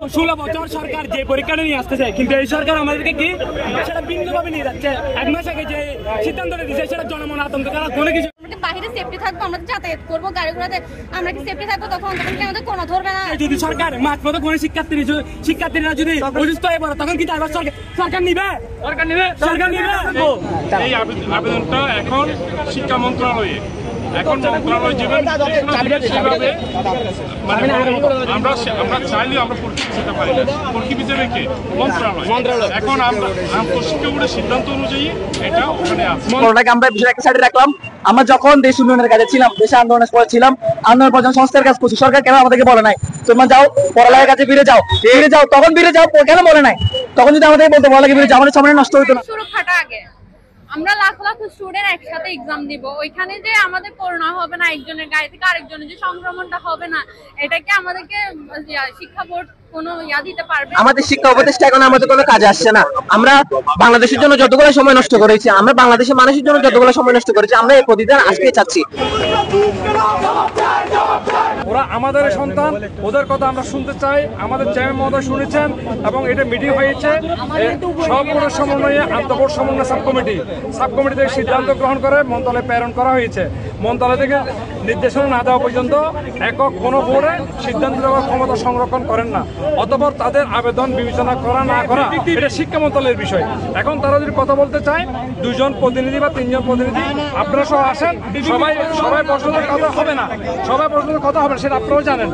16 বছর সরকার যে পরীক্ষাটা নিয়ে আসতেছে, কিন্তু এই সরকার আমাদেরকে কি সেটা ভিন্নভাবে নিয়ে যাচ্ছে। এক মাস আগে যে সিদ্ধান্তটা দিচ্ছে সেটা জনমন আতঙ্ক করা কোনো কিছু। বাইরে সেফটি থাকবো, আমরা যাতায়াত করবো গাড়ি ঘোড়াতে, আমরা কি সেফটি থাকবো? তখন আমাদের কোনো ধরবে না। যদি সরকার মাঠ মতো কোনো শিক্ষার্থীরা যদি অসুস্থ হয়ে পড়ে তখন কি তারপর সরকার নিবে? এই আবেদনটা এখন শিক্ষা মন্ত্রণালয়ে, এখন মন্ত্রণালয় যেভাবে মানে আমরা চাইলে আমরা পরীক্ষা দিতে পারি না। পরীক্ষা হিসেবে কে? মন্ত্রণালয়। এখন আমরা শিক্ষা বোর্ডের সিদ্ধান্ত অনুযায়ী এটা ওখানে আছে। করোনাকে আমরা বিষয় একটা সাইডে রাখলাম। আমরা যখন দেশ উন্নয়নের কাজে ছিলাম, দেশে আন্দোলনের পরে ছিলাম, আন্দোলনের পর সংস্কার কাজ করছি, সরকার কেন আমাদেরকে বলে নাই তোমরা যাও পড়ালেখার কাছে ফিরে যাও, তখন ফিরে যাও, কেন বলে নাই? তখন যদি আমাদের বলতো পড়ালেখা ফিরে যাও, আমাদের সময় নষ্ট হতো না। সুরক্ষাটা আগে, আমরা লাখ লাখ স্টুডেন্ট একসাথে এক্সাম দিব, ওইখানে যে আমাদের করোনা হবে না, একজনের গাড়ি থেকে আরেকজনের যে সংক্রমণটা হবে না, এটাকে আমাদেরকে শিক্ষা বোর্ড কোনো দিতে পারবে? আমাদের শিক্ষা উপদেষ্টা এখন আমাদের কোনো কাজে আসছে না। আমরা বাংলাদেশের জন্য যতগুলো সময় নষ্ট করেছি, আমরা বাংলাদেশের মানুষের জন্য যতগুলো সময় নষ্ট করেছি, আমরা এই প্রতিদিন আজকে চাচ্ছি। ওরা আমাদের সন্তান, ওদের কথা আমরা শুনতে চাই। আমাদের চেয়ারম্যান মহোদয় শুনেছেন এবং এটা মিটিং হয়েছে সব বোর্ডের সমন্বয়ে আন্তঃবোর্ড সমন্বয় সাবকমিটি থেকে সিদ্ধান্ত গ্রহণ করে মন্ত্রণালয়ে প্রেরণ করা হয়েছে। মন্ত্রণালয় থেকে নির্দেশনা না দেওয়া পর্যন্ত একক কোনো বোর্ডে সিদ্ধান্ত দেওয়ার ক্ষমতা সংরক্ষণ করেন না। অতঃপর তাদের আবেদন বিবেচনা করা না করা এটা শিক্ষা মন্ত্রণালয়ের বিষয়। এখন তারা যদি কথা বলতে চায়, 2 জন প্রতিনিধি বা 3 জন প্রতিনিধি আপনারা সহ আসেন, সবাই প্রশ্নের কথা হবে না, সেটা আপনারাও জানেন।